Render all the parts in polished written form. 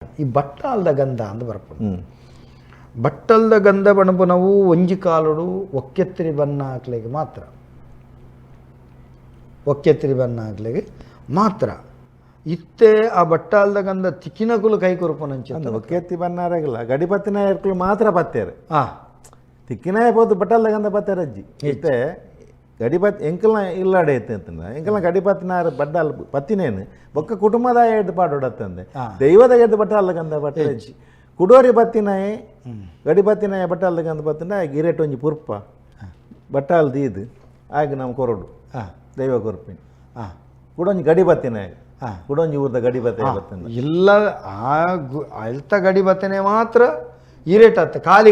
ಈ ಬಟ್ಟಲ್ದ ಗಂಧ ಅಂತ ಬರ್ಪುಂಡು. ಬಟ್ಟಲ್ದ ಗಂಧ ಬಣಪು ನಾವು ಒಂಜಿ ಕಾಲುಡು ಒಕ್ಕೆತ್ತಿರಿ ಬಣ್ಣ ಹಾಕ್ಲಿಕ್ಕೆ ಮಾತ್ರ, ಒಕ್ಕೆತ್ತಿರಿ ಬಣ್ಣ ಹಾಕ್ಲಿಕ್ಕೆ ಮಾತ್ರ ಇತ್ತೆ ಆ ಬಟ್ಟಲ್ದ ಗಂಧ ತಿಕ್ಕಿನಕುಲು ಕೈ ಕೊರಪುನಂಚ ಒಕ್ಕೆತ್ತಿ ಬನ್ನಾರಾಗಲ್ಲ ಗಡಿಪತ್ತಿನ ಏರ್ಕುಲು ಮಾತ್ರ ಪತ್ತೇರು ತಿಕ್ಕಿನ ಪೋದು ಬಟ್ಟಲ್ದ ಗಂಧ ಪತ್ತೇರ ಅಜ್ಜಿ ಇತ್ತೆ ಗಡಿಪತ್ ಎಂಕಲ್ನ ಇಲ್ಲಾಡೆ ಇತ್ತೆ ಅಂತಂದ ಎಂಕಲ್ನ ಗಡಿಪತ್ತಿನಾರ ಬಡ್ಡಲ್ ಪತ್ತಿನೇನು ಬೊಕ್ಕ ಕುಟುಂಬದ ಎದ್ದು ಪಾಡೋಡತ್ತಂದೆ ದೈವದ ಎದ್ದು ಬಟ್ಟಲ್ದ ಗಂಧ ಬಟ್ಟೆ ಅಜ್ಜಿ ಕುಡೋರಿ ಬತ್ತಿನಾಯೆ ಗಡಿಪತ್ತಿನಾಯ ಬಟ್ಟಲ್ದ ಗಂಧ ಬತ್ತಿನ ಗಿರೇಟ್ ಒಂಜಿ ಪುರ್ಪ ಬಟ್ಟಲ್ ದೀದು ಆಗ ನಮ್ಮ ಕೊರಡು ದೈವ ಕೊರ್ಪಿನಿ ಕುಡೊಂಜಿ ಗಡಿಪತ್ತಿನಾಯ ಕುಡೊಂಜಿ ಊರ್ದ ಗಡಿಬತ್ತೆ ಇಲ್ಲ ಅಲ್ತ ಗಡಿಬತ್ತನೆ ಮಾತ್ರ ಇರೇಟ್ ಅತ್ತ ಖಾಲಿ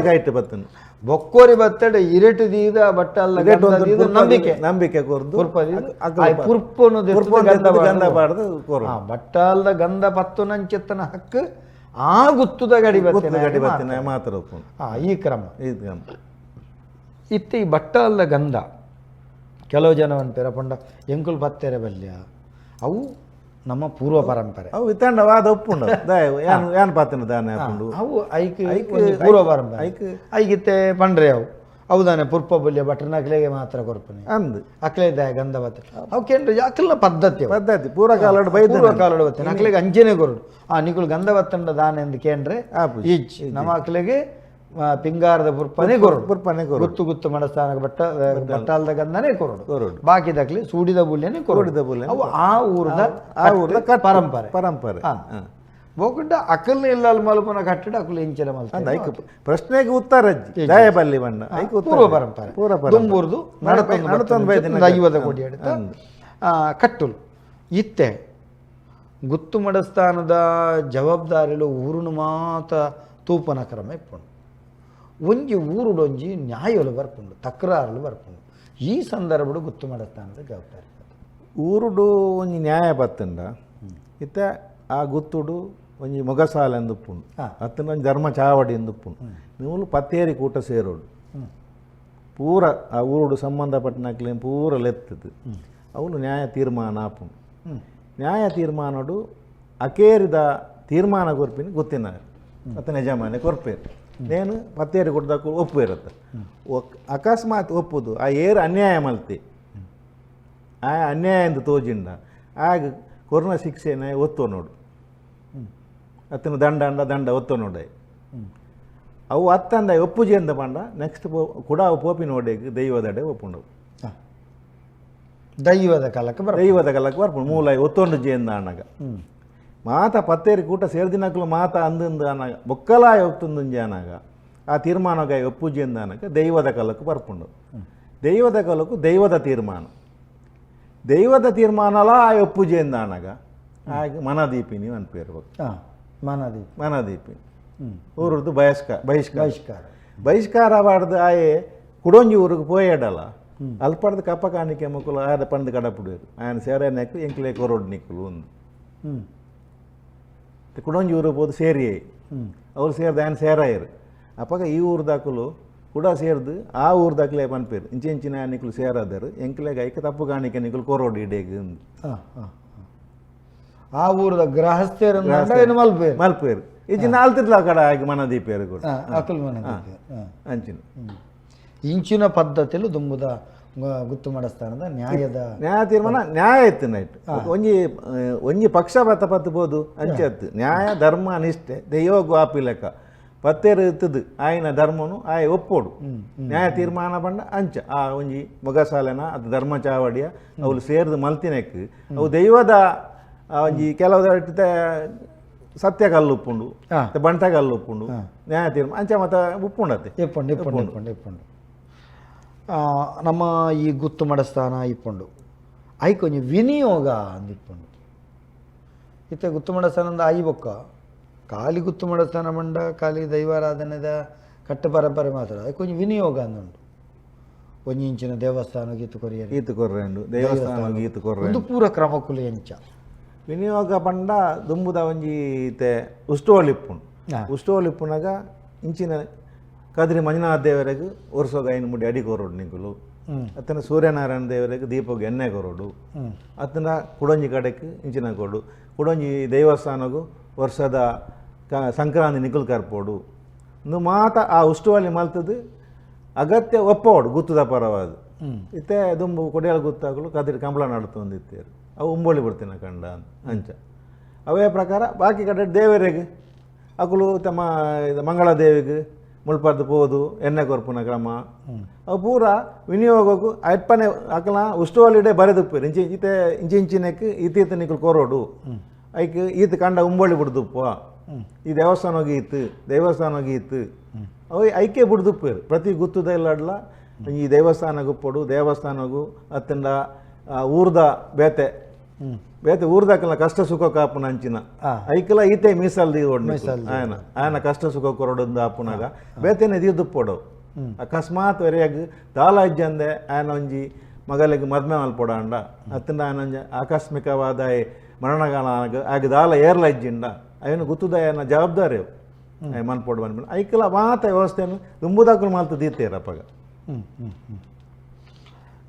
ಕೈಟ್ ಬತ್ತನು ಬೊಕ್ಕೋರಿ ಬತ್ತಡೆ ಇರೇಟ್ ದೀದ ಬಟ್ಟಲ್ಲ ನಂಬಿಕೆ ನಂಬಿಕೆ ಕೊರ್ದು ಪುರ್ಪನು ಗಂಧ ಬಾಡ್ದು ಬಟ್ಟಲ್ದ ಗಂಧ ಪತ್ತು ನಂಚೆತ್ತನ ಹಕ್ಕು ಆ ಗುತ್ತುದ ಗಡಿಬತ್ತಿನ ಮಾತ್ರ ಈ ಕ್ರಮ ಇತ್ತೆ ಈ ಬಟ್ಟಲ್ದ ಗಂಧ ಕೆಲವು ಜನ ಅಂತಾರೆ ಪಂಡ ಎಂಕುಲ್ ಪತ್ತೆರೆ ಬಲ್ಯ ಅವು ನಮ್ಮ ಪೂರ್ವ ಪರಂಪರೆ ಅವು ಇತ್ತಂಡವಾದ ಒಪ್ಪುಂಡು ಏನು ಪಾತಿನ ದಾನೆ ಹಾಕೊಂಡು ಅವು ಪೂರ್ವ ಪರಂಪರೆ ಐಗಿತ್ತೆ ಪಂಡ್ರೆ ಅವು ದಾನೆ ಪುರ್ಪ ಬಲ್ಯ ಬಟ್ರನ ಅಕ್ಲೆಗೆ ಮಾತ್ರ ಕೊರ್ಪನೆ ಅಂದು ಅಕ್ಲೆ ಗಂಧ ಬತ್ತೆ ಅವು ಕೇಂದ್ರ ಅಕ್ಲ ಪದ್ಧತಿ ಪೂರ್ವಕಾಲಡ್ ಬತ್ತೆ ಅಕ್ಲೆಗೆ ಅಂಜನೆ ಕೊರಡು ನಿಕುಲು ಗಂಧ ಬತ್ತಂಡ ದಾನೆ ಎಂದು ಕೇಂದ್ರೆ ಈಚ್ ನಮ್ಮ ಅಕ್ಲೆಗೆ ಪಿಂಗಾರದ ಪುರ್ಪನೆ ಕೊರಡು ಗುತ್ತು ಮಡಸ್ಥಾನ ಬಟ್ಟಾಲ್ದ ಗಂಧನೇ ಕೊರಡು ಬಾಕಿದಾಗ್ಲಿ ಸೂಡಿದ ಬುಲ್ಯನೇ ಕೊರಡು ಅವು ಆ ಊರದ ಪರಂಪರೆ ಬೋಕುಂಡ ಅಕಲ್ನ ಇಲ್ಲಲ್ ಮಲ್ಪನ ಕಟ್ಟಡ ಅಕುಲು ಇಂಚಲ ಮಲ್ಪನ ಪ್ರಶ್ನೆಗೆ ಉತ್ತರ ದಯಬಲ್ಲಿ ಬಣ್ಣ ಪೂರ್ವ ಪರಂಪರೆ ದುಂಬೂರ್ದು ದೈವದ ಕೊಡಿ ಹಿಡಿತ ಕಟ್ಟುಲು ಇತ್ತೆ ಗುತ್ತು ಮಡಸ್ಥಾನದ ಜವಾಬ್ದಾರಿಲು ಊರುನು ಮಾತ ತೂಪನ ಕ್ರಮ ಇಪ್ಪುಂಡು ಒಂಜಿ ಊರುಡೊಂಜಿ ನ್ಯಾಯಲು ಬರ್ಪುಂಡು ತಕರಾರುಲು ಬರ್ಪುಂಡು ಈ ಸಂದರ್ಭಡು ಗುತ್ತು ಮಡಸ್ಥಾನದ ಜವಾಬ್ದಾರಿ ಊರುಡು ಒಂಜಿ ನ್ಯಾಯ ಬತ್ತಂಡ ಇತ್ತ ಆ ಗುತ್ತುಡು ಒಂಜಿ ಮೊಗಸಾಲ ಎಂದುಪ್ಪುಂಡು ಅತ್ತನ ಒಂಜಿ ಧರ್ಮ ಚಾವಡಿ ಎಂದುಪ್ಪುಂಡು ನೀವು ಪತ್ತೇರಿ ಕೂಟ ಸೇರೋಡು ಪೂರ ಆ ಊರುಡು ಸಂಬಂಧಪಟ್ಟನಕ್ಲೆ ಪೂರ ಲೆತ್ತದು ಅವನು ನ್ಯಾಯ ತೀರ್ಮಾನ ಆಪುಂಡು ನ್ಯಾಯ ತೀರ್ಮಾನಡು ಅಕೇರಿದ ತೀರ್ಮಾನ ಕೊರ್ಪಿನಿ ಗೊತ್ತಿನ ಅತ್ತ ಯಜಮಾನೆ ಕೊರ್ಪೇರು ನೇನು ಪತ್ತೇರಿ ಕೊಡ್ದಕ್ಕೂ ಒಪ್ಪು ಇರುತ್ತೆ ಅಕಸ್ಮಾತ್ ಒಪ್ಪುದು ಆ ಏರು ಅನ್ಯಾಯ ಮಲ್ತಿ ಆ ಅನ್ಯಾಯ ಎಂದು ತೋಜಿಂಡ ಆಗ ಕೊರೋನಾ ಶಿಕ್ಷೆನ ಒತ್ತೋ ನೋಡು ಅತ್ತನ ದಂಡ ಒತ್ತೋ ನೋಡ ಅವು ಅತ್ತಂದ ಒಪ್ಪುಜಿ ಅಂತ ಬಂಡ ನೆಕ್ಸ್ಟ್ ಕೂಡ ಪೋಪಿ ನೋಡೇಗೆ ದೈವದಡೆ ಒಪ್ಪುಂಡು ದೈವದ ಕಲಕ್ಕೆ ಬರ್ಪುಂಡು ಮೂಲ ಒತ್ತೊಂಡು ಜಿ ಎಂದ ಅಣ್ಣಗ ಮಾತ ಪತ್ತೇರಿ ಕೂಟ ಸೇರ್ದಿನಕ್ಲು ಮಾತ ಅಂದಂದು ಅನಾಗ ಬೊಕ್ಕಲಾಯ ಒತ್ತುಂದುಂಜಿ ಅನಾಗ ಆ ತೀರ್ಮಾನಗಾಯ ಒಪ್ಪುಜಿ ಎಂದ ಅನಾಗ ದೈವದ ಕಲಕ್ಕೆ ಬರ್ಪುಂಡು ದೈವದ ಕಲಕು ದೈವದ ತೀರ್ಮಾನಲ ಆ ಒಪ್ಪುಜಿ ಎಂದ ಅನಾಗ ಹಾಗೆ ಮನದೀಪಿನಿ ಅನ್ಪೇರು ಮನದೀಪಿನಿ ಊರದ್ದು ಬಹಿಷ್ಕಾರ ಬಾಡ್ದು ಆಯೆ ಕುಡೊಂಜಿ ಊರಿಗೆ ಪೋಯಡಲ್ಲ ಅಲ್ಪಡ್ದು ಕಪ್ಪ ಕಾಣಿಕೆ ಮಕ್ಕಳು ಆದ ಪಂದು ಕಡಪುಡೇರು ఆయన ಸೇರನೆಕ್ಕು ಎಂಕ್ಲೆ ಕೊರೋಡು ನಿಕ್ಕಲು ಒಂದು ಕುಡೊಂಜಿ ಊರು ಹೋದು ಸೇರಿ ಅವ್ರು ಸೇರ್ದು ఆయన ಸೇರಾಯರು ಅಪ್ಪಾಗ ಈ ಊರ್ದಾಕಲು ಕೂಡ ಸೇರ್ದು ಆ ಊರ್ದಾಕ್ಲೆ ಪನ್ಪೇರು ಇಂಚಿನ ನಿಕ್ಕಲು ಸೇರಾದರು ಎಂಕ್ಲೆಗೆ ಐಕ ತಪ್ಪು ಕಾಣಿಕೆ ನಿಕ್ಕಲು ಕೊರೋಡು ಇಡೇಗೆ ಆ ಊರದ ಗೃಹಸ್ಥರು ಮಲ್ಪೇರು ಇಜ್ಜಿನ ಆಲ್ತಿರ್ಲ ಕಡ ಆಗಿ ಮನದೀಪೇರು ಕೂಡ ಅಂಚಿನ ಇಂಚಿನ ಪದ್ಧತಿಲು ದುಂಬುದ ಗುತ್ತು ಮಡಸ್ಥಾನದ ನ್ಯಾಯ ತೀರ್ಮಾನ ನ್ಯಾಯ ಇತ್ತು ನೈಟ್ ಒಂಜಿ ಪಕ್ಷಪಾತ ಪತ್ತಬೋದು ಅಂಚೆತ್ತು ನ್ಯಾಯ ಧರ್ಮ ನಿಷ್ಠೆ ದೈವಗೂ ಆಪಿ ಲೆಕ್ಕ ಪತ್ತೇರು ಇತ್ತದು ಆಯ್ನ ಧರ್ಮನು ಆಯ್ ಒಪ್ಪೋಡು ನ್ಯಾಯ ತೀರ್ಮಾನ ಬಂಡ ಅಂಚ ಆ ಒಂಜಿ ಮೊಗಸಾಲೆನ ಅದು ಧರ್ಮ ಚಾವಡಿಯ ಅವಳು ಸೇರಿದು ಮಲ್ತಿನೆಕ್ ಅವು ದೈವದ ಒಂಜಿ ಕೆಲವು ಸತ್ಯ ಕಲ್ಲು ಉಪ್ಪುಂಡು ಬಂಟ ಕಲ್ಲು ಉಪ್ಪುಂಡು ನ್ಯಾಯ ತೀರ್ಮಾನ ಅಂಚ ಮತ್ತೆ ಉಪ್ಪುಂಡತ್ತೆ ಇಪ್ಪುಂಡು ನಮ್ಮ ಈ ಗುತ್ತು ಮಡಸ್ಥಾನ ಇಪ್ಪುಂಡು ಐಕೊಂಜಿ ವಿನಿಯೋಗ ಅಂದಿಪ್ಪುಂಡು ಇತ್ತೆ ಗುತ್ತು ಮಡಸ್ಥಾನದ ಐ ಬೊಕ್ಕ ಖಾಲಿ ಗುತ್ತು ಮಡಸ್ಥಾನ ಮಂಡ ಖಾಲಿ ದೈವಾರಾಧನೆದ ಕಟ್ಟ ಪರಂಪರೆ ಮಾತ್ರ ಐಕೊಂಜಿ ವಿನಿಯೋಗ ಅಂದುಂಡು ಒಂಜಿ ಇಂಚಿನ ದೇವಸ್ಥಾನ ಗೀತು ಕೊರ್ರೆಂಡು ದೇವಸ್ಥಾನ ಗೀತು ಕೊರ್ರೆ ಒಂದು ಪೂರ ಕ್ರಮಕ್ಕುಲು ಎಂಚ ವಿನಿಯೋಗ ಪಂಡ ದುಂಬುದ ಒಂಜಿ ಇತ್ತೆ ಉಷ್ಟೋಲಿಪ್ಪುನಾಗ ಇಂಚಿನ ಕದ್ರಿ ಮಂಜುನಾಥ ದೇವರಿಗೆ ಒರ್ಸೋಗ ಐನು ಮುಡಿ ಅಡಿ ಕೊರೋಡು ನಿಂಕುಲು ಅತ್ತನ ಸೂರ್ಯನಾರಾಯಣ ದೇವರಿಗೆ ದೀಪಗೆ ಎಣ್ಣೆ ಕೊರೋಡು ಅತ್ತನ ಕುಡೊಂಜಿ ಕಡೆಗೆ ಇಂಚಿನ ಕೊಡು ಕುಡೊಂಜಿ ದೇವಸ್ಥಾನಗೂ ವರ್ಷದ ಸಂಕ್ರಾಂತಿ ನಿಕುಲ್ ಕರ್ಪೋಡು ಇಂದು ಮಾತ ಆ ಉಸ್ತುವಾಲಿ ಮಲ್ತದು ಅಗತ್ಯ ಒಪ್ಪೋಡು ಗುತ್ತದ ಪರವಾದ ಇತ್ತೆ ದುಂಬು ಕೊಡಿಯಾಳ ಗುತ್ತಾಗಲು ಕದಿರಿ ಕಂಬಳ ನಡ್ತೊಂದಿತ್ತೇರು ಅವು ಉಂಬೋಳಿ ಬಿಡ್ತೀನಿ ಕಂಡ ಅಂಚ ಅವೇ ಪ್ರಕಾರ ಬಾಕಿ ಕಡೆ ದೇವರಿಗೆ ಅಕುಲು ತಮ್ಮ ಮಂಗಳ ದೇವಿಗೆ ಮುಳ್ಪದ್ದು ಪೋದು ಎಣ್ಣೆ ಕೊರ್ಪುನ ಕ್ರಮ ಅವು ಪೂರ ವಿನಿಯೋಗಕ್ಕೂ ಅಪ್ಪನೆ ಅಕಲ ಉಸ್ತುವಾಲಿಡೆ ಬರೆದುಪ್ಪೇರು ಇಂಚಿನಕ್ಕೆ ಈತ ನಿಕುಲು ಕೊರೋಡು ಐಕ್ ಈತ ಕಂಡ ಉಂಬೋಳಿ ಬಿಡ್ದುಪ್ಪ ಈ ದೇವಸ್ಥಾನ ಹೋಗಿ ಅವು ಐಕೆ ಬಿಡ್ದುಪ್ಪೇರು ಪ್ರತಿ ಗುತ್ತದ ಇಲ್ಲಡ್ಲ ಈ ದೇವಸ್ಥಾನ ಗುಪ್ಪಡು ದೇವಸ್ಥಾನಗೂ ಅತ್ತಂಡ ಊರ್ದ ಬೇತೆ ಊರ್ದಾಕಲ್ಲ ಕಷ್ಟ ಸುಖ ಕಾಪುನ ಅಂಚಿನ ಐಕಲ ಈತೆ ಮೀಸಲ್ದಿ ಆಯನ ಕಷ್ಟ ಸುಖ ಕೊರಡೊಂದು ಆಪುನಾಗ ಬೇತೆನೆ ದುಪ್ಪೊಡು ಅಕಸ್ಮಾತ್ ವರೆಯಾಗ ದಾಲ ಇಜ್ಜಂದೆ ಆಯನ ಒಂಜಿ ಮಗಲಿಗೆ ಮದ್ಮೆ ಮಲ್ಪೊಡ ಅಂಡ ಅತ್ತಂಡ ಆಯನ ಆಕಸ್ಮಿಕವಾದ ಮರಣಗಾಲ ಆಗ ದಾಲ ಏರ್ಲ ಇಜ್ಜಿಂಡ ಅಯ್ಯನು ಗುತ್ತದ ಆಯನ ಜವಾಬ್ದಾರಿ ಮನ್ಪೊಡು ಬಂದ್ಬಿಟ್ಟು ಐಕಲ ಮಾತ ವ್ಯವಸ್ಥೆಯನ್ನು ದುಂಬುದಾಕಲು ಮಾಲ್ತು ದೀತೇರಪ್ಪಗ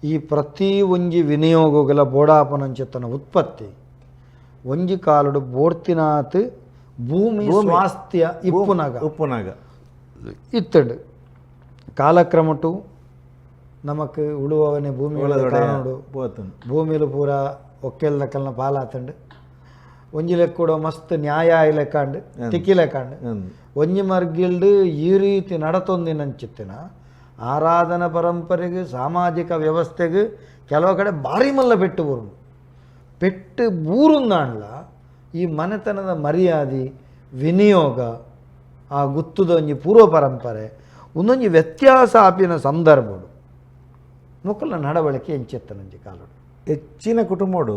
ಈ ಪ್ರತಿ ಒಂಜಿ ವಿನಿಯೋಗಗಳ ಬೋಡಾಪನಂಚತನ ಉತ್ಪತ್ತಿ ಒಂಜಿ ಕಾಲುಡು ಬೋಡ್ತಿನಾತ್ ಭೂಮಿ ಸ್ವಾಸ್ಥ್ಯ ಉಪ್ಪುನಾಗ ಇತ್ತಡು ಕಾಲಕ್ರಮಟು ನಮಕ್ ಉಳುವವನೇ ಭೂಮಿ ಭೂಮಿಲು ಪೂರ ಒಕ್ಕೆಲ್ದಕ್ಕಲ್ನ ಪಾಲಾತಂಡು ಒಂಜಿ ಲೆಕ್ಕೂಡ ಮಸ್ತ್ ನ್ಯಾಯ ಲೆಕ್ಕಂಡು ತಿಕ್ಕಿ ಲೆಕ್ಕಂಡು ಒಂಜಿ ಮರ್ಗಿಲ್ಡು ಈ ರೀತಿ ನಡತೊಂದಿನಂಚಿತ್ತಿನ ಆರಾಧನಾ ಪರಂಪರೆಗೆ ಸಾಮಾಜಿಕ ವ್ಯವಸ್ಥೆಗೆ ಕೆಲವು ಕಡೆ ಭಾರಿ ಮಲ್ಲ ಪೆಟ್ಟು ಬೂರುಂದಾಂಡ್ಲ ಈ ಮನೆತನದ ಮರ್ಯಾದೆ ವಿನಿಯೋಗ ಆ ಗುತ್ತುದ ಒಂಜಿ ಪೂರ್ವ ಪರಂಪರೆ ಒಂದೊಂಜಿ ವ್ಯತ್ಯಾಸ ಆಪಿನ ಸಂದರ್ಭಡು ಮುಕ್ಕಲ ನಡವಳಿಕೆ ಎಂಚೆತ್ತನಂಜಿ ಕಾಲಡು ಹೆಚ್ಚಿನ ಕುಟುಂಬಡು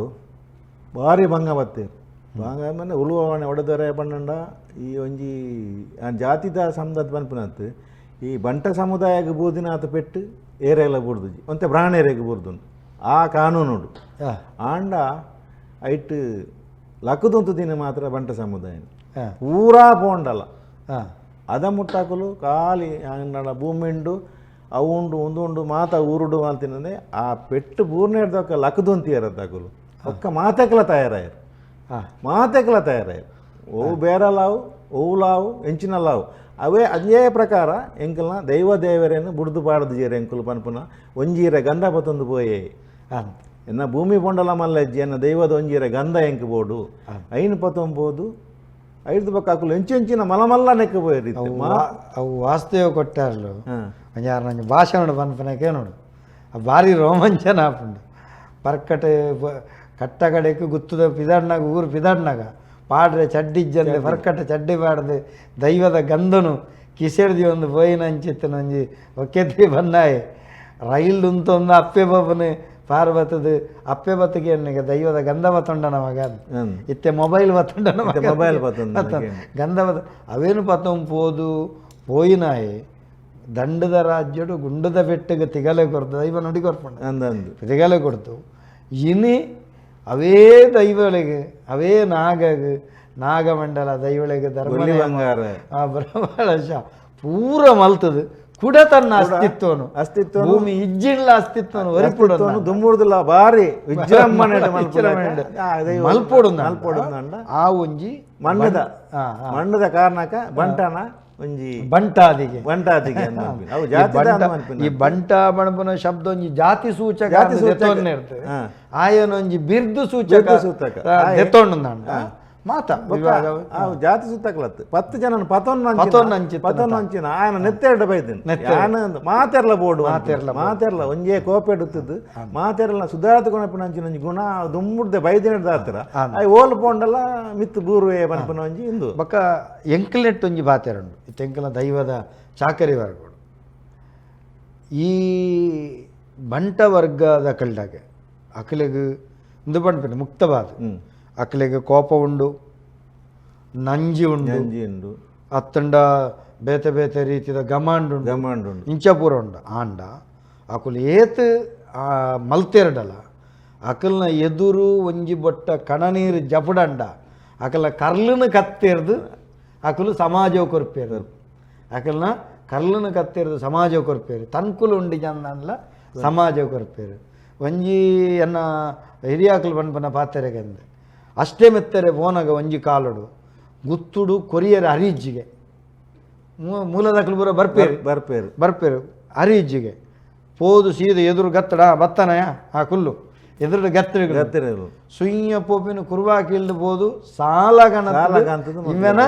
ಭಾರಿ ಭಂಗ ಬತ್ತೇರು ಭಾಂಗ ಮನೆ ಉಳುವವಣೆ ಒಡೆದರೆ ಬಣ್ಣಂಡ ಈ ಒಂಜಿ ಜಾತಿದ ಸಮುದಾಯ ಪನ್ಪುನತ್ತು ಈ ಬಂಟ ಸಮುದಾಯಕ್ಕೆ ಬೂದಿನಾಥ ಪೆಟ್ಟು ಏರೆಲ್ಲ ಬುಡ್ದು ಒಂತೆ ಬ್ರಾಣೇರೆಗೆ ಬುರ್ದು ಆ ಕಾನೂನುಡು ಆಂಡ ಐಟ್ ಲಕ್ಕದಂತು ದಿನ ಮಾತ್ರ ಬಂಟ ಸಮುದಾಯ ಪೂರಾ ಪೋಂಡಲ್ಲ ಅದ ಮುಟ್ಟಾಕಲು ಖಾಲಿ ಅಂಡ ಭೂಮಿಂಡು ಅವುಂಡು ಒಂದುಂಡು ಮಾತ ಊರುಡು ಅಂತಿನಂದ್ರೆ ಆ ಪೆಟ್ಟು ಪೂರ್ಣೇರ್ದಕ್ಕ ಲಕ್ಕದಂತಿಯರದ್ದಾಕಲು ಒಕ್ಕ ಮಾತೆಕ್ಲ ತಯಾರಾಯರು ಓವು ಬೇರಲಾವು ಓವು ಲಾವು ಎಂಚಿನ ಲಾವು ಅವೇ ಅದೇ ಪ್ರಕಾರ ಎಂಕಲ್ನ ದೈವ ದೇವರೇನು ಬುಡ್ದು ಪಾಡ್ದು ಜೀರ ಎಂಕುಲು ಪನ್ಪುನ ಒಂಜೀರ ಗಂಧ ಪತ್ತೊಂದು ಪೋಯೆ ಎನ್ನ ಭೂಮಿ ಪೊಂಡಲ ಮಲ್ಲಜ್ಜಿ ಎನ್ನ ದೈವದ ಒಂಜೀರ ಗಂಧ ಎಂಕ್ ಬೋಡು ಐನು ಪತ್ತೊಂಬೋದು ಐದು ಪಕ್ಕ ಹಾಕಲು ಎಂಚಿನ ಮಲಮಲ್ಲ ನೆಕ್ಕ ಪೋಯರಿ ಅವು ವಾಸ್ತವ ಕೊಟ್ಟಾರ್ಲು ಯಾರು ನಂಗೆ ಭಾಷಣ ಪನ್ಪನಕ್ಕೆ ನೋಡು ಭಾರಿ ರೋಮಾಂಚನ ಆಪುಂಡು ಪರ್ಕಟೆ ಕಟ್ಟಗಡೆக்கு ಗುತ್ತದ ಪಿದಾಡ್ನಾಗ ಊರು ಪಿದಾಡ್ನಾಗ ಪಾಡ್ರೆ ಚಡ್ಡಿಜ್ಜಂದೆ ಪರ್ಕಟ ಚಡ್ಡಿ ಪಾಡ್ದು ದೈವದ ಗಂಧನು ಕಿಸೆಡ್ದಿ ಒಂದು ಬೋಯಿನ ಅಂಚಿತ್ತನ ಒಂಜಿ ಒಕ್ಕೆತ್ತಿ ಬಂದಾಯಿ ರೈಲ್ ಉಂತೊಂದು ಅಪ್ಪೆ ಬಾಬನು ಪಾರ್ವತದು ಅಪ್ಪೆ ಬತ್ತಿಗೆ ಎಣ್ಣಿಗೆ ದೈವದ ಗಂಧ ಬತ್ತೊಂಡನ ಮಗ ಇತ್ತೆ ಮೊಬೈಲ್ ಬತ್ತೊಂಡನ ಮೊಬೈಲ್ ಗಂಧ ಬತ್ತ ಅವೇನು ಪತ್ತೊಂದು ಪೋಯಿನಾಯಿ ದಂಡದ ರಾಜ್ಯಡು ಗುಂಡದ ಬೆಟ್ಟಿಗೆ ತಿಗಲೆ ಕೊಡ್ತು ದೈವ ನುಡಿ ಕೊರ್ಪಂಡು ತಿಗಲೆ ಕೊಡ್ತು ಇನಿ ಅವೇ ದೈವಳಿಗೆ ಅವೇ ನಾಗಮಂಡಲ ದೈವಳಿಗೆ ಧರ್ಮ ಬ್ರಹ್ಮಳಶ ಪೂರ ಮಲ್ತದು ಕೂಡ ತನ್ನ ಅಸ್ತಿತ್ವ ಭೂಮಿ ಇಜ್ಜಿಡ್ಲ ಅಸ್ತಿತ್ವನು ಒರಿಪುಡು ದುಮ್ಮುಡ್ದಿಲ್ಲ ಬಾರಿ ವಿಜೃಂಭಣೆ ಮಲ್ಪೋಡು ಆ ಒಂಜಿ ಮಣ್ಣದ ಕಾರಣಕ್ಕ ಬಂಟನ ಒಂಜಿ ಬಂಟಾದಿಗೆ ಈ ಬಂಟ ಬಣಪನ ಶಬ್ದ ಒಂಜಿ ಜಾತಿ ಸೂಚಕ ಆಯನೊಂಜಿ ಬಿರ್ದು ಸೂಚಕ ಎತ್ತೊಂಡ ಮಾತ ಜಾತಿ ಸುತ್ತಕ್ಲತ್ತು 10 ಜನ ಪತೊನ್ನಂಚಿನ ಆಯನ ನೆತ್ತೆರಡು ಬೈದಿನ ಮಾತೆರ್ಲ ಬೋಡು ಮಾತೆರ್ಲ ಒಂಜೇ ಕೋಪೆಡುತ್ತಿದ್ದು ಮಾತೆರ್ಲ ಸುಧಾರತುಕೊಂಡಂಚಿನ ಗುಣ ದುಮ್ಮುಡ್ದೆ ಬೈದಿನದ ಹತ್ರ ಓಲ್ ಪೋಂಡಲ್ಲ ಮಿತ್ತು ಬೂರುವೆ ಪನ್ಪನ ಒಂಜಿ ಇಂದು ಬಕ್ಕ ಎಂಕಲ್ನೆಟ್ ಒಂಜಿ ಬಾತೆರಂಡು ಇತ್ತು ಎಂಕಲ ದೈವದ ಚಾಕರಿ ವರ್ಗಗಳು ಈ ಬಂಟ ವರ್ಗದ ಕಲ್ಡಾಗೆ ಅಕಲಿಗೆ ಇಂದು ಪಂಡ್ಪೇಟೆ ಮುಕ್ತವಾದ ಅಕ್ಲೆಗೆ ಕೋಪ ಉಂಡು ನಂಜಿ ಉಂಡು ಅತ್ತಂಡ ಬೇತೆ ಬೇತೆ ರೀತಿಯ ಗಮಾಂಡು ಇಂಚಪೂರ ಉಂಡು ಆಂಡ ಅಕುಲು ಏತ್ ಮಲ್ತೆರಡಲ್ಲ ಅಕಲ್ನ ಎದುರು ಒಂಜಿ ಬೊಟ್ಟ ಕಣನೀರು ಜಪಡಂಡ ಅಕಲ್ನ ಕರ್ಲನ ಕತ್ತೆರ್ದು ಅಕಲು ಸಮಾಜ ಕೊರ್ಪೇರು ಅಕಲ್ನ ಕರ್ಲನ ಕತ್ತೆರ್ದು ಸಮಾಜ ಕೊರ್ಪೇರು ತನ್ಕುಲು ಉಂಡಿ ಜಂದನ್ಲ ಸಮಾಜ ಕೊರ್ಪೇರು ಒಂಜಿ ಎನ್ನ ಹಿರಿಯಾಕಲು ಪನ್ಪನ ಪಾತೆರೆಗೆಂದೆ ಅಷ್ಟೇ ಮೆತ್ತರೆ ಫೋನಾಗ ಒಂಜಿ ಕಾಲುಡು ಗುತ್ತುಡು ಕೊರಿಯರ್ ಅರಿಜ್ಜಿಗೆ ಮೂಲದಕ್ಕಲು ಪೂರ ಬರ್ಪೇರು ಬರ್ಪೇರು ಬರ್ಪೇರು ಅರಿಜ್ಜಿಗೆ ಪೋದು ಸೀದ ಎದುರು ಗತ್ತಡ ಬತ್ತನಯ ಆ ಕುಲ್ಲು ಎದುರು ಗತ್ತಿರಗಳು ಸುಯ್ಯ ಪೋಪಿನ ಕುರುವಾ ಕೀಳ್ದು ಬೋದು ಸಾಲಗಣ ಇವೆನ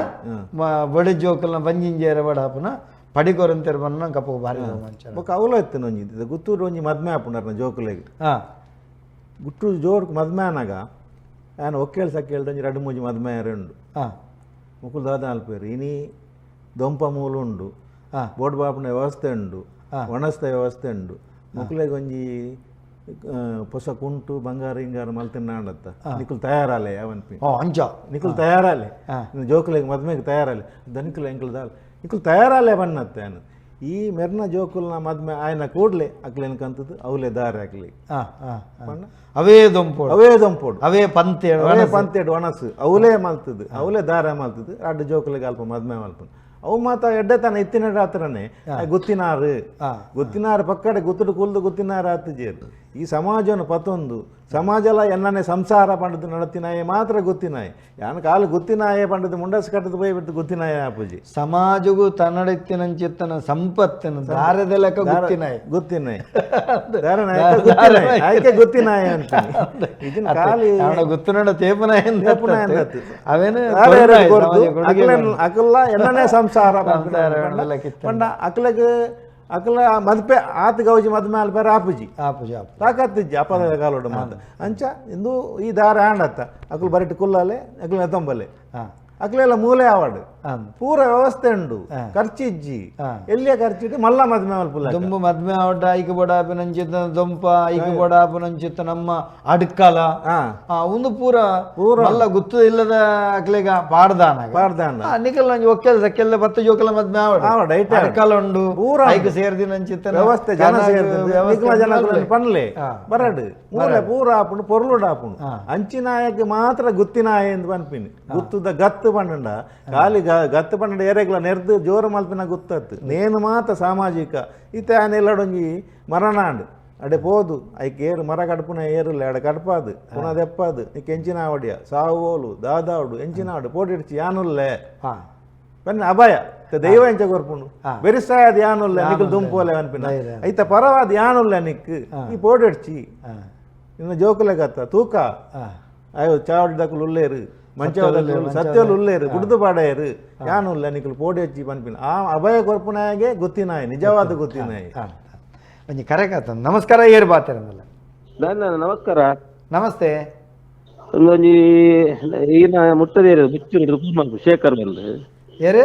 ಬಡಿ ಜೋಕಲ್ನ ಬಂಜಿಂಜೇರ ಬಡಾಪುನ ಪಡಿಕೊರಂತೆರ್ ಬನ್ನ ಕಪ್ಪು ಬಾರಿ ಮಂಚ ಬೊಕ ಅವಲ ಎತ್ತನ ಒಂಜಿ ಗುತ್ತೂರು ಒಂಜಿ ಮದ್ಮೆ ಆಪುಂಡರ್ನ ಜೋಕುಲೆಗ್ ಗುಟ್ಟೂರು ಜೋಡ್ಕು ಮದ್ಮೆ ಅನಾಗ ನಾನು ಒಕ್ಕೇಳು ಸಕ್ಕೇಳ್ದು ಒಂಜಿ 2-3 ಮದ್ಮೆ ಉಂಡು ಮುಕುಲು ದಾದ ಅಲ್ಪೇರು ಇನಿ ದೊಂಪ ಮೂಲು ಉಂಡು ಬೋಡ್ ಬಾಪುನ ವ್ಯವಸ್ಥೆ ಉಂಡು ಒಣಸ್ತ ವ್ಯವಸ್ಥೆ ಉಂಡು ಮುಕುಲೆಗ್ ಒಂಜಿ ಹೊಸ ಕುಂಟು ಬಂಗಾರ ಹಿಂಗಾರ ಮಲ್ತಿನಾಂಡತ್ತ ನಿಕುಲು ತಯಾರಾಲೆ ಅವನ್ಪಿ ಅಂಚ ನಿಕುಲು ತಯಾರಾಲೆ ಜೋಕುಲೆಗ್ ಮದ್ಮೆಗೆ ತಯಾರಾಲೆ ದನಿಕುಲು ಎಂಕುಲು ದಾಲ್ ನಿಕುಲು ತಯಾರಾಲೆ ಬನ್ನತ್ತೆ ಅನು ಈ ಮೆರ್ನ ಜೋಕುಲ್ನ ಮದ್ಮೆ ಆಯ್ನ ಕೂಡ್ಲೆ ಅಕ್ಲೇನ್ ಕಂತದ್ದು ಅವಲೇ ದಾರಿ ಹಾಕ್ಲಿ ಅವೇ ದೊಂಪೋಡು ಅವೇ ಪಂತೇಡು ಒಣಸು ಅವಲೇ ಮಲ್ತದ್ದು ಅವಲೇ ದಾರ ಮಲ್ತದ್ದು ಅಡ್ಡು ಜೋಕುಲೆಗೆ ಅಲ್ಪ ಮದ್ಮೆ ಮಲ್ಪನು ಅವು ಮಾತ ಎಡ್ಡೆ ತಾನ ಇತ್ತಿನ ರಾತ್ರನೇ ಗುತ್ತಿನಾರು ಪಕ್ಕಡೆ ಗುತ್ತುಡು ಕುಲ್ದು ಗುತ್ತಿನಾರು ಆತಜೇರು ಈ ಸಮಾಜವನ್ನು ಪತ್ತೊಂದು ಸಮಾಜಲ ಎನ್ನನೆ ಸಂಸಾರ ಪಂಡದು ನಡತಿನಾಯೆ ಮಾತ್ರ ಗುತ್ತಿನಾಯೆ ಯಾನ ಕಾಲು ಗುತ್ತಿನಾಯೆ ಪಂಡದು ಮುಂಡಸ್ ಕಟ್ಟದು ಪೋಯಿ ಬಿಟ್ಟು ಗುತ್ತಿನಾಯೆ ಆಪುಜಿ ಸಮಾಜಗೂ ತನ್ನಡೆತ್ತಿನಂಚಿತ್ತನ ಸಂಪತ್ತಿನ ದಾರದ ಲೆಕ್ಕ ಗುತ್ತಿನಾಯೆ ಆಯ್ಕೆ ಗುತ್ತಿನಾಯೆ ಅಂತ ಇದನ್ನ ಕಾಲಿ ಗುತ್ತಿನಡ ತೇಪನಾಯ ಅವೇನು ಅಕಲ್ಲ ಎನ್ನನೆ ಸಂಸಾರ ಪಂಡ ಅಕ್ಲೆಗ್ ಅಕಲ ಮದ್ಪೆ ಆತ ಗೌಜಿ ಮದ್ಮೆ ಅಲ್ಪೇರ ಆಪುಜಿ ತಾಕತ್ತಿಜ್ಜಿ ಅಪದ ಕಾಲೋಡ ಮಾತ ಅಂಚ ಇಂದು ಈ ದಾರ ಆಂಡತ್ತ ಅಕಲು ಬರಿಟ್ಟು ಕುಲ್ಲಲೆ ಅಕಲು ನೆತ್ತಂಬಲೆ ಅಕ್ಲೆಲ್ಲ ಮೂಲೆ ಆವಡು ಪೂರ ವ್ಯವಸ್ಥೆ ಉಂಡು ಖರ್ಚಿಜ್ಜಿ ಎಲ್ಲಿಯ ಖರ್ಚಿಟ್ಟು ಮಲ್ಲ ಮದ್ಮೆ ಮಲ್ಪುಲ್ಲ ದುಂಬು ಮದ್ಮೆ ಆವಡ್ಡ ಐಕ ಬಡಾಪು ನಂಚಿತ್ತ ದೊಂಪ ಐಕ ಬಡಾಪು ನಂಚಿತ್ತ ನಮ್ಮ ಅಡ್ಕಲ ಒಂದು ಪೂರ ಮಲ್ಲ ಗುತ್ತು ಇಲ್ಲದ ಅಕ್ಲೆಗ ಪಾಡ್ದಾನ ನಿಕಲ್ ನಂಜಿ ಒಕ್ಕೆಲ್ ಸಕ್ಕೆಲ್ಲ 10 ಜೋಕಲ ಮದ್ಮೆ ಆವಡ ಅಡ್ಕಲ ಉಂಡು ಪೂರ ಐಕ ಸೇರ್ದಿ ನಂಚಿತ್ತ ವ್ಯವಸ್ಥೆ ಜನ ಸೇರ್ದಿ ಪನ್ಲೆ ಬರಡು ಮೂಲೆ ಪೂರ ಆಪುಂಡು ಪೊರ್ಲುಡ ಆಪುಂಡು ಅಂಚಿನಾಯಕ್ಕೆ ಮಾತ್ರ ಗುತ್ತಿನಾಯ ಎಂದು ಪನ್ಪಿನಿ ಗುತ್ತುದ ಗತ್ತು ಪಂಡ ಕಾಲಿ ಗತ್ತು ಪಂಡ ಏರೆಗ್ಲ ನೆರ್ದು ಜೋರು ಮಲ್ಪಿನ ಗುತ್ತತ್ತು ನೇನು ಮಾತ ಸಾಮಾಜಿಕ ಇತ್ತ ಆನೆಲ್ಲಡೊಂಜಿ ಮರನಾಂಡು ಅಡೆ ಪೋದು ಐಕ್ ಏರು ಮರ ಕಡುಪುನ ಏರುಲ್ಲ ಅಡೆ ಕಡ್ಪಾದು ಪುನಃ ದೆಪ್ಪಾದು ನೀಕ್ ಎಂಚಿನ ಆವಡಿಯ ಸಾವೋಲು ದಾದಾವಡು ಎಂಚಿನ ಆವಡು ಪೋಟಿಡ್ಚಿ ಯಾನುಲ್ಲೆ ಪನ್ನ ಅಭಯ ದೈವ ಎಂಚ ಕೊರ್ಪುಂಡು ಬೆರಿಸಾಯದ ಯಾನುಲ್ಲೆ ನಿಕಲ್ ದುಂಪೋಲೆ ಅನ್ಪಿನ ಐತ ಪರವಾದ ಯಾನುಲ್ಲೆ ನಿಕ್ ಈ ಪೋಟಿಡ್ಚಿ ಇನ್ನು ಜೋಕುಲೆ ಗತ್ತ ತೂಕ ಅಯ್ಯೋ ಚಾವಡಿದಕ್ಕಲು ಉಲ್ಲೇರು ಮಂಚವದಲ್ಲಿ ಸತ್ಯಲು ಉಲ್ಲೇರು ಗುಡ್ದು ಪಾಡೇರು ಯಾನುಲ್ಲ ನಿಕಲು ಪೋಡಿ ಹಚ್ಚಿ ಪನ್ಪಿನ ಆ ಅಭಯ ಕೊರ್ಪುನಾಗೆ ಗೊತ್ತಿನಾಯಿ ನಿಜವಾದ ಗೊತ್ತಿನಾಯಿ ಒಂಜಿ ಕರೆಕ್ಟ್ ನಮಸ್ಕಾರ ಏರು ಬಾತಿರಂದಲ್ಲ ನಮಸ್ಕಾರ ನಮಸ್ತೆ ಒಂದೊಂಜಿ ಈಗಿನ ಮುಟ್ಟದೇರು ಮುಚ್ಚು ಶೇಖರ್ ಬಂದು ಏರು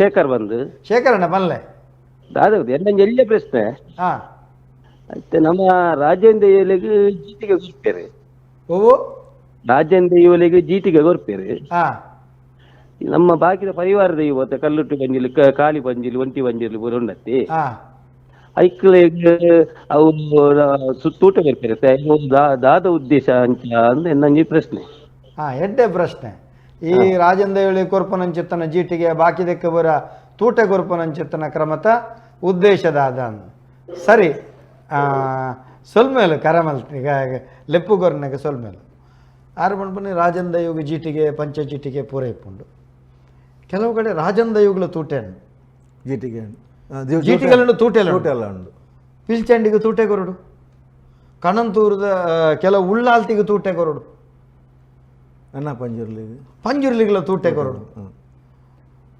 ಶೇಖರ್ ಬಂದು ಶೇಖರಣ್ಣ ಬಲ್ಲೆ ದಾದವ್ದು ಎಂದಂಜಿ ಎಲ್ಲೇ ಪ್ರಶ್ನೆ ಮತ್ತೆ ನಮ್ಮ ರಾಜೇಂದ್ರ ಏಲೆಗೆ ಜೀಟಿಗೆ ಗೊತ್ತೇರೆ ಓ ರಾಜೇಂದ್ರ ಇವಲಿಗೆ ಜೀಟಿಗೆ ಗೊರ್ಪೇರೆ ನಮ್ಮ ಬಾಕಿದ ಪರಿವಾರದ ಇವತ್ತು ಕಲ್ಲುಟ್ಟು ಬಂಜಿಲಿ ಕಾಲಿ ಬಂಜಿಲಿ ಒಂಟಿ ಬಂಜಿಲಿ ಬರುಂಡತ್ತಿ ಐಕ್ಳಿಗೆ ಅವು ಸುತ್ತೂಟ ಬರ್ಪೇರೆ ದಾದ ಉದ್ದೇಶ ಅಂತ ಅಂದ್ರೆ ನಂಜಿ ಪ್ರಶ್ನೆ ಎಡ್ಡೆ ಪ್ರಶ್ನೆ ಈ ರಾಜೇಂದ್ರ ಕೊರ್ಪನಂಚಿತ್ತನ ಜೀಟಿಗೆ ಬಾಕಿದಕ್ಕೆ ಬರ ತೂಟೆ ಕೊರ್ಪನಂಚಿತ್ತನ ಕ್ರಮತ ಉದ್ದೇಶದಾದ ಸರಿ ಸೊಲ್ಮೇಲು ಕರಮಲ್ ಈಗ ಲೆಪ್ಪು ಗೊರ್ನಾಗ ಸೊಲ್ಮೇಲು ಆರು ಮಣ್ಪನಿ ರಾಜೇಂದ್ರ ಯುಗ ಜೀಟಿಗೆ ಪಂಚ ಜೀಟಿಗೆ ಪೂರೈಪುಂಡು ಕೆಲವು ಕಡೆ ರಾಜೇಂದ್ರ ಯುಗಲ ತೂಟೆ ಜೀಟಿಗೆಲ್ಲ ತೂಟೆಲ್ಲ ಉಂಡು ಪಿಲ್ಚಂಡಿಗೆ ತೂಟೆ ಕೊರಡು ಕಣಂತೂರದ ಕೆಲವು ಉಳ್ಳಾಲ್ತಿಗೆ ತೂಟೆ ಕೊರಡು ಅನ್ನ ಪಂಜುರ್ಲಿಗಳ ತೂಟೆ ಕೊರಡು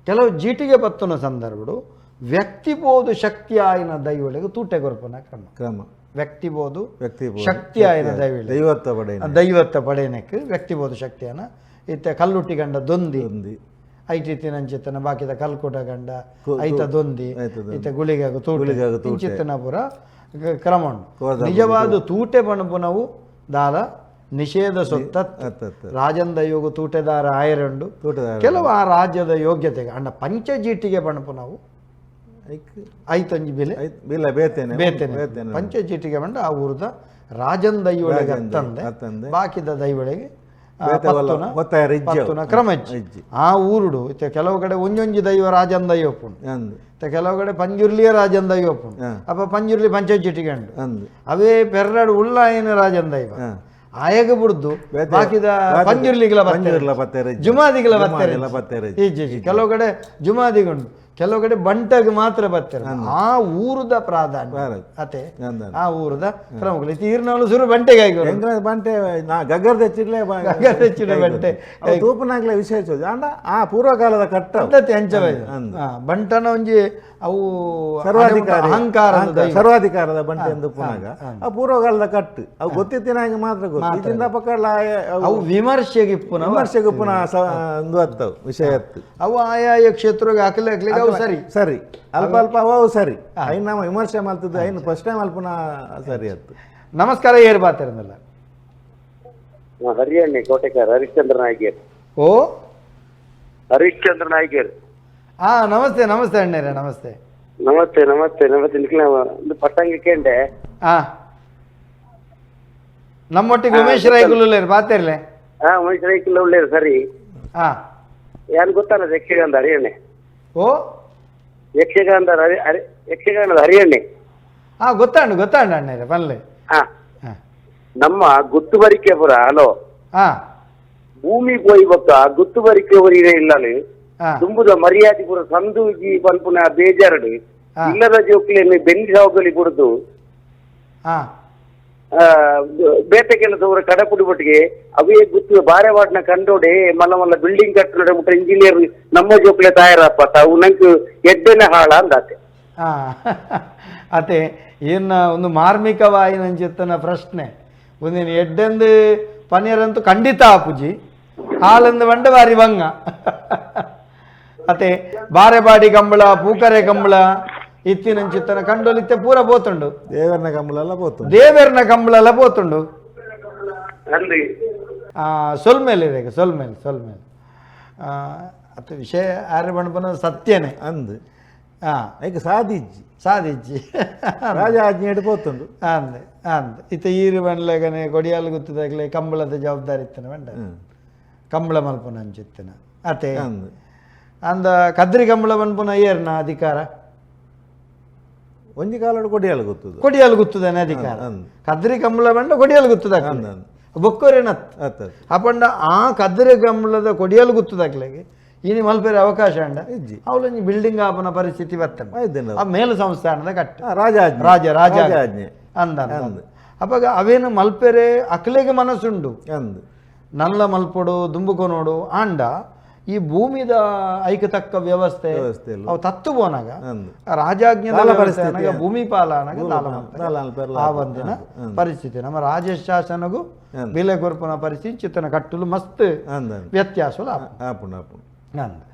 ಕೆಲವು ಜೀಟಿಗೆ ಬತ್ತನ ಸಂದರ್ಭಡು ವ್ಯಕ್ತಿಬೋದು ಶಕ್ತಿ ಆಯ್ನ ದೈವಳಿಗೆ ತೂಟೆ ಕೊರಪನ ಕ್ರಮ ವ್ಯಕ್ತಿಬೋದು ಶಕ್ತಿ ಆಯ್ನ ದೈವತ್ತ ಪಡೆಯನಕ್ಕೆ ವ್ಯಕ್ತಿಬೋದು ಶಕ್ತಿಯನ್ನ ಇತ್ತ ಕಲ್ಲುಟ್ಟಿ ಗಂಡ ದೊಂದಿ ಐಟಿ ನಂಚಿತ್ತನ ಬಾಕಿದ ಕಲ್ಕುಟ ಗಂಡ ಐತ ದೊಂದಿ ಇತ್ತ ಗುಳಿಗಾಗ ತೂಟಿಂಚಿತ್ತನ ಪುರ ಕ್ರಮ ಉಂಟು ನಿಜವಾದ ತೂಟೆ ಪಣಪುನವು ದಾಲ ನಿಷೇಧ ಸೊತ್ತ ರಾಜಂದ ಯೋಗ ತೂಟೆದಾರ ಆಯರಂಡು ಕೆಲವು ಆ ರಾಜ್ಯದ ಯೋಗ್ಯತೆಗೆ ಅಣ್ಣ ಪಂಚಜೀಟಿಗೆ ಪಣಪುನವು ಐತಂಜಿ ಬೆಲೆ ಬೇತೇನೆ ಪಂಚಜೀಟಿಗೆ ಬಂಡ ಆ ಊರದ ರಾಜನ್ ದೈವಳಿಗೆ ತಂದೆ ಬಾಕಿದ ದೈವಳಿಗೆ ಕ್ರಮ ಆ ಊರುಡು ಕೆಲವು ಕಡೆ ಒಂಜೊಂಜಿ ದೈವ ರಾಜನ್ ದೈವ ಒಪ್ಪುಂಡು ಕೆಲವು ಕಡೆ ಪಂಜುರ್ಲಿಯ ರಾಜನ್ ದೈವ ಒಪ್ಪುಂಡು ಅಪ್ಪ ಪಂಜುರ್ಲಿ ಪಂಚಜೀಟಿಗೆ ಉಂಡು ಅವೇ ಪೆರ್ರಡು ಉಳ್ಳಾಯನ ರಾಜನ್ ದೈವ ಆಯಗ ಬಿಡ್ದು ಬಾಕಿದ ಪಂಜುರ್ಲಿಗಳ ಜುಮಾದಿಗಳ ಬರ್ತಾರೆ ಕೆಲವು ಕಡೆ ಜುಮಾದಿಗುಂಡು ಕೆಲವು ಕಡೆ ಬಂಟಗೆ ಮಾತ್ರ ಬರ್ತಾರೆ ಆ ಊರದ ಪ್ರಾಧಾನ್ಯ ಅತೆ ಆ ಊರದ ಪ್ರಮುಖ ಈರ್ನಾಳು ಸುರು ಬಂಟೆಗೆ ಬಂಟೆ ಗಗ್ಗರ ತೆಚ್ಚಿಡ್ಲೆ ಬಂಟೆ ತೂಪನಾಗ್ಲೆ ವಿಶೇಷ ಅಂಡ ಆ ಪೂರ್ವಕಾಲದ ಕಟ್ಟ ಬಂಟನ ಒಂಜಿ ಅವು ಸರ್ವಾಧಿಕಾರದ ಬಂಟೆ ಎಂದು ಪುನಗ ಆ ಪೂರ್ವಕಾಲದ ಕಟ್ಟು ಅವು ಗೊತ್ತಿತ್ತಿನಾಗ ಮಾತ್ರ ಗೊತ್ತಿಂದ ಪಕ್ಕಲ್ಲ ಅವು ವಿಮರ್ಶೆಗೆ ಪುನಃ ಒಂದು ಅತ್ತವು ವಿಷಯ ಅತ್ತು ಅವು ಆಯಾಯ ಕ್ಷೇತ್ರಕ್ಕೆ ಹಾಕಲಿಕ್ಕೆ ಅವು ಸರಿ ಸರಿ ಅಲ್ಪ ಅಲ್ಪ ಅವು ಸರಿ ಐನ್ ನಾವು ವಿಮರ್ಶೆ ಮಾಡ್ತಿದ್ದು ಐನ್ ಫಸ್ಟ್ ಟೈಮ್ ಅಲ್ಪನ ಸರಿ ಅತ್ತು ನಮಸ್ಕಾರ ಏರ್ ಬಾತಿರಲ್ಲ ಹರಿಯಣ್ಣೆ ಕೋಟೆಕಾರ ಹರಿಶ್ಚಂದ್ರ ನಾಯ್ಕರ್ ಓ ಹರಿಶ್ಚಂದ್ರ ನಾಯ್ಕರ್ ಹಾ ನಮಸ್ತೆ ನಮಸ್ತೆ ಅಣ್ಣರೇ ನಮಸ್ತೆ ನಮಸ್ತೆ ನಮಸ್ತೆ ನಮಸ್ತೆ ಒಂದು ಪಟ್ಟಂಗೆ ಕೇಂಡೆ ನಮ್ಮೊಟ್ಟಿಗೆ ಉಮೇಶ್ ರೈಗುಲ್ಲ ಬಾತಿರ್ಲೆ ಹಾ ಉಮೇಶ್ ರೈಗುಲ್ಲ ಉಳ್ಳೇರು ಸರಿ ಹಾ ಯಾರು ಗೊತ್ತಲ್ಲ ಯಕ್ಷಗಾನದ ಹರಿಯಣ್ಣೆ ಓ ಯಕ್ಷಗಾನದ ಹರಿಯಣ್ಣೆ ಹಾ ಗೊತ್ತಾಂಡು ಅಣ್ಣರೇ ಬನ್ಲೆ ಹಾ ನಮ್ಮ ಗುತ್ತುವರಿಕೆಪುರ ಹಲೋ ಹಾ ಭೂಮಿ போய் ಬೊಕ್ಕ ಗುತ್ತುವರಿಕೆ ಊರಿನ ಇಲ್ಲಲು ತುಂಬುದ ಮರ್ಯಾದೆ ಪುರ ಸಂದೂಜಿ ಪನ್ಪುನ ಬೇಜಾರಡು ಇಲ್ಲದ ಜೋಕ್ಲಿಯನ್ನು ಬೆಂದಿ ಸಾವುಗಲಿ ಕುಡಿದು ಬೇತೆ ಕೆಲಸವರ ಕಡಪುಡಿ ಬಟ್ಟಿಗೆ ಅವೇ ಗುತ್ತು ಬಾರೆ ವಾಡ್ನ ಕಂಡೋಡೆ ಮಲ್ಲ ಮಲ್ಲ ಬಿಲ್ಡಿಂಗ್ ಕಟ್ಟೋಡೆ ಮುಟ್ಟ ಇಂಜಿನಿಯರ್ ನಮ್ಮ ಜೋಕ್ಲೆ ತಯಾರಪ್ಪ ತಾವು ನಂಗೆ ಎಡ್ಡೆನ ಹಾಳ ಅಂದಾತೆ ಅತೆ ಏನ ಒಂದು ಮಾರ್ಮಿಕವಾಯಿ ನಂಚಿತ್ತನ ಪ್ರಶ್ನೆ ಒಂದಿನ ಎಡ್ಡೆಂದು ಪನೀರಂತೂ ಖಂಡಿತ ಆಪುಜಿ ಹಾಲಂದು ಬಂಡ ಬಾರಿ ಬಂಗ ಅತೆ ಬಾರೆ ಬಾಡಿ ಕಂಬಳ ಪೂಕರೆ ಕಂಬಳ ಇತ್ತಿನ ಚಿತ್ತನ ಕಂಡೋಲಿತ್ತೆ ಪೂರ ಪೋತುಂಡು ದೇವರನ ಕಂಬಳ ಎಲ್ಲ ಪೋತುಂಡು ಸೊಲ್ಮೇಲೆ ಸೊಲ್ಮೇಲೆ ಅತ ವಿಷಯ ಯಾರು ಬಣ್ಣ ಸತ್ಯನೇ ಅಂದು ಐಕೆ ಸಾಧಿಜ್ಜಿ ರಾಜ ಆಜ್ಞೆ ಪೋತುಂಡು ಅಂದೆ ಇತ್ತ ಈರು ಬಂಡ್ಲಗನೆ ಕೊಡಿಯಾಲು ಗುತ್ತದಾಗಲೇ ಕಂಬಳದ ಜವಾಬ್ದಾರಿ ಇತ್ತನ ಬಂಡ ಕಂಬಳ ಮಲ್ಪುನ ಅಂಚಿತ್ತನ ಅತೆ ಅಂದ ಕದ್ರಿ ಕಂಬಳ ಮನ್ಪುನ ಏರ್ನ ಅಧಿಕಾರ ಒಂಜಿ ಕಾಲಡು ಕೊಡಿಯಾಲು ಗುತ್ತದನೆ ಅಧಿಕಾರ ಕದ್ರಿ ಕಂಬಳ ಬಂಡ ಕೊಡಿಯಾಲು ಗುತ್ತದ ಬೊಕ್ಕೋರೇನತ್ ಅಪಂಡ ಆ ಕದ್ರಿ ಕಂಬಳದ ಕೊಡಿಯಾಲು ಗುತ್ತದಾಗ್ಲೆಗೆ ಇನಿ ಮಲ್ಪೇರೆ ಅವಕಾಶ ಅಂಡ ಅವಳೊಂದು ಬಿಲ್ಡಿಂಗ್ ಆಪನ ಪರಿಸ್ಥಿತಿ ಬರ್ತನೆ ಆ ಮೇಲು ಸಂಸ್ಥಾನದ ಕಟ್ಟ ರಾಜ ಅಂದ ಅಪ್ಪಾಗ ಅವೇನು ಮಲ್ಪೆರೆ ಅಕ್ಲೆಗೆ ಮನಸ್ಸುಂಡು ನಲ್ಲ ಮಲ್ಪಡು ದುಂಬುಕೊನೋಡು ಆಂಡ ಈ ಭೂಮಿದ ಐಕತಕ್ಕ ವ್ಯವಸ್ಥೆ ಅವು ತತ್ತು ಬೋನಾಗ ರಾಜಾಜ್ಞೆ ಭೂಮಿ ಪಾಲನಾಗ ಆ ಒಂದಿನ ಪರಿಸ್ಥಿತಿ ನಮ್ಮ ರಾಜೇಶ್ ಶಾಸನಗೂ ಬಿಲೆ ಕೊರ್ಪನ ಪರಿಸ್ಥಿತಿ ಚಿತ್ತನ ಕಟ್ಟಲು ಮಸ್ತ್ ವ್ಯತ್ಯಾಸ ಆಪುಂಡು ನಂದು